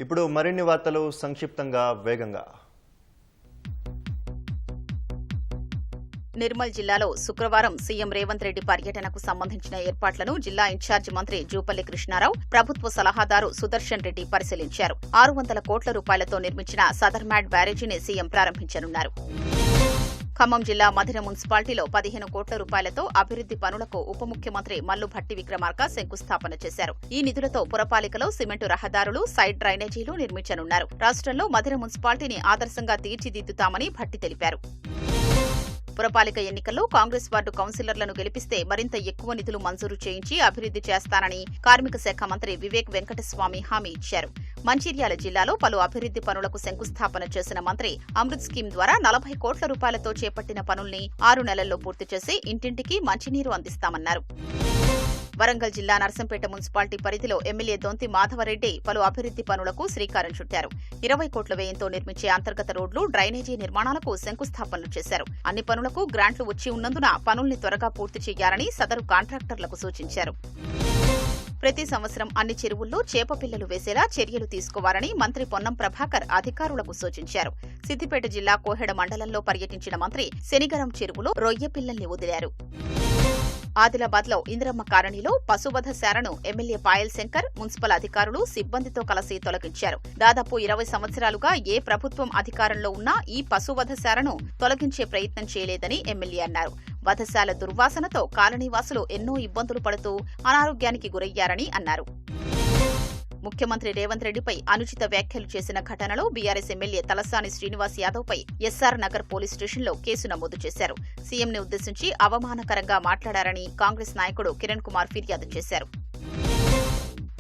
ఇప్పుడు మరిన్ని వార్తలు సంక్షిప్తంగా వేగంగా. నిర్మల్ జిల్లాలో శుక్రవారం సీఎం రేవంత్ రెడ్డి పర్యటనకు సంబంధించిన ఏర్పాట్లను జిల్లా ఇన్ఛార్జి మంత్రి జూపల్లి కృష్ణారావు, ప్రభుత్వ సలహాదారు సుదర్శన్ రెడ్డి పరిశీలించారు. 600 కోట్ల రూపాయలతో నిర్మించిన సదర్మాడ్ బ్యారేజీని సీఎం ప్రారంభించనున్నారు. ఖమ్మం జిల్లా మధిర మున్సిపాలిటీలో 15 కోట్ల రూపాయలతో అభివృద్ది పనులకు ఉప ముఖ్యమంత్రి మల్లు భట్టి విక్రమార్క శంకుస్థాపన చేశారు. ఈ నిధులతో పురపాలికలో సిమెంటు రహదారులు, సైడ్ డ్రైనేజీలు నిర్మించనున్నారు. రాష్ట్రంలో మధిర మున్సిపాలిటీని ఆదర్శంగా తీర్చిదిద్దుతామని భట్టి తెలిపారు. పురపాలిక ఎన్నికల్లో కాంగ్రెస్ వార్డు కౌన్సిలర్లను గెలిపిస్తే మరింత ఎక్కువ నిధులు మంజూరు చేయించి అభివృద్ది చేస్తానని కార్మిక శాఖ మంత్రి వివేక్ వెంకటస్వామి హామీ ఇచ్చారు. మంచిర్యాల జిల్లాలో పలు అభివృద్ది పనులకు శంకుస్థాపన చేసిన మంత్రి అమృత్ స్కీమ్ ద్వారా 40 కోట్ల రూపాయలతో చేపట్టిన పనుల్ని 6 నెలల్లో పూర్తి చేసి ఇంటింటికి మంచినీరు అందిస్తామన్నారు. వరంగల్ జిల్లా నర్సంపేట మున్సిపాలిటీ పరిధిలో ఎమ్మెల్యే దొంతి మాధవరెడ్డి పలు అభివృద్ది పనులకు శ్రీకారం చుట్టారు. 20 కోట్ల వ్యయంతో నిర్మించే అంతర్గత రోడ్లు, డ్రైనేజీ నిర్మాణాలకు శంకుస్థాపనలు చేశారు. అన్ని పనులకు గ్రాంట్లు వచ్చి ఉన్నందున పనుల్ని త్వరగా పూర్తి చేయాలని సదరు కాంట్రాక్టర్లకు సూచించారు. ప్రతి సంవత్సరం అన్ని చెరువుల్లో చేప పిల్లలు వేసేలా చర్యలు తీసుకోవాలని మంత్రి పొన్నం ప్రభాకర్ అధికారులకు సూచించారు. సిద్దిపేట జిల్లా కోహెడ మండలంలో పర్యటించిన మంత్రి శనిగరం చెరువులో రొయ్య పిల్లల్ని వదిలారు. ఆదిలాబాద్లో ఇందిరమ్మ కాలనీలో పశువధ శాలను ఎమ్మెల్యే పాయల్ శంకర్, మున్సిపల్ అధికారులు సిబ్బందితో కలిసి తొలగించారు. దాదాపు 20 సంవత్సరాలుగా ఏ ప్రభుత్వం అధికారంలో ఉన్నా ఈ పశువధ శాలను తొలగించే ప్రయత్నం చేయలేదని ఎమ్మెల్యే అన్నారు. వధశాల దుర్వాసనతో కాలనీవాసులు ఎన్నో ఇబ్బందులు పడుతూ అనారోగ్యానికి గురయ్యారని అన్నారు. ముఖ్యమంత్రి రేవంత్ రెడ్డిపై అనుచిత వ్యాఖ్యలు చేసిన ఘటనలో బీఆర్ఎస్ ఎమ్మెల్యే తలసాని శ్రీనివాస్ యాదవ్పై ఎస్ఆర్ నగర్ పోలీస్ స్టేషన్లో కేసు నమోదు చేశారు. సీఎంని ఉద్దేశించి అవమానకరంగా మాట్లాడారని కాంగ్రెస్ నాయకుడు కిరణ్ కుమార్ ఫిర్యాదు చేశారు.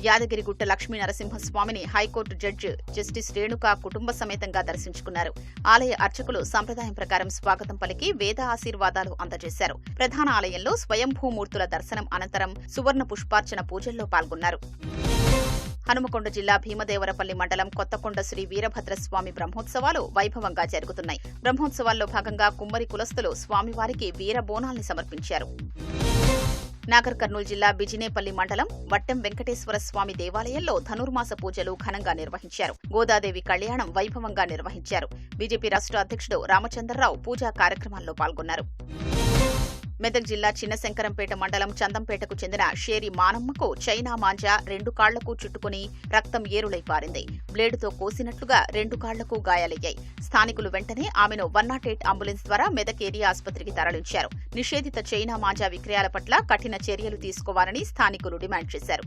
యాదగిరిగుట్ట లక్ష్మీ నరసింహస్వామిని హైకోర్టు జడ్జి జస్టిస్ రేణుకా కుటుంబ సమేతంగా దర్శించుకున్నారు. ఆలయ అర్చకులు సంప్రదాయం ప్రకారం స్వాగతం పలికి వేద ఆశీర్వాదాలు అందజేశారు. ప్రధాన ఆలయంలో స్వయంభూమూర్తుల దర్శనం అనంతరం సువర్ణ పుష్పార్చన పూజల్లో పాల్గొన్నారు. హనుమకొండ జిల్లా భీమదేవరపల్లి మండలం కొత్తకొండ శ్రీ వీరభద్రస్వామి బ్రహ్మోత్సవాలు వైభవంగా జరుగుతున్నాయి. బ్రహ్మోత్సవాల్లో భాగంగా కుమ్మరి కులస్తులు స్వామివారికి వీరబోనాల్ని సమర్పించారు. నాగర్ కర్నూలు జిల్లా బిజినేపల్లి మండలం వట్టెం వెంకటేశ్వర స్వామి దేవాలయంలో ధనుర్మాస పూజలు ఘనంగా నిర్వహించారు. గోదాదేవి కళ్యాణం వైభవంగా నిర్వహించారు. బీజేపీ రాష్ట్ర అధ్యక్షుడు రామచంద్రరావు పూజా కార్యక్రమాల్లో పాల్గొన్నారు. మెదక్ జిల్లా చిన్నశంకరంపేట మండలం చందంపేటకు చెందిన షేరి మానమ్మకు చైనా మాంజా 2 కాళ్లకు చుట్టుకుని రక్తం ఏరులై పారింది. బ్లేడుతో కోసినట్లుగా 2 కాళ్లకు గాయాలయ్యాయి. స్థానికులు వెంటనే ఆమెను 108 అంబులెన్స్ ద్వారా మెదక్ ఏరియా ఆసుపత్రికి తరలించారు. నిషేధిత చైనా మాంజా విక్రయాల పట్ల కఠిన చర్యలు తీసుకోవాలని స్థానికులు డిమాండ్ చేశారు.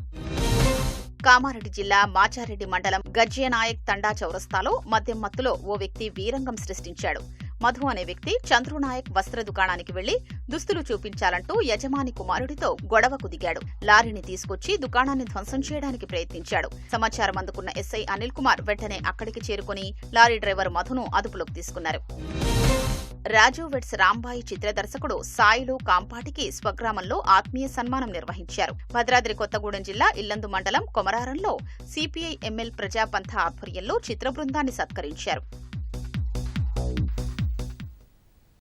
కామారెడ్డి జిల్లా మాచారెడ్డి మండలం గజ్జేనాయక్ తండా చౌరస్తాలో మద్యం మత్తులో ఓ వ్యక్తి వీరంగం సృష్టించాడు. మధు అనే వ్యక్తి చంద్రునాయక్ వస్త్ర దుకాణానికి వెళ్లి దుస్తులు చూపించాలంటూ యజమాని కుమారుడితో గొడవకు దిగాడు. లారీని తీసుకొచ్చి దుకాణాన్ని ధ్వంసం చేయడానికి ప్రయత్నించాడు. సమాచారం అందుకున్న ఎస్ఐ అనిల్ కుమార్ వెంటనే అక్కడికి చేరుకుని లారీ డ్రైవర్ మధును అదుపులోకి తీసుకున్నారు. రాజు వెడ్స్ రాంబాయి చిత్ర దర్శకుడు సాయిలు కాంపాటికి స్వగ్రామంలో ఆత్మీయ సన్మానం నిర్వహించారు. భద్రాద్రి కొత్తగూడెం జిల్లా ఇల్లందు మండలం కొమరారంలో సిపిఐ ఎంఎల్ ప్రజాపంథ ఆధ్వర్యంలో చిత్ర బృందాన్ని సత్కరించారు.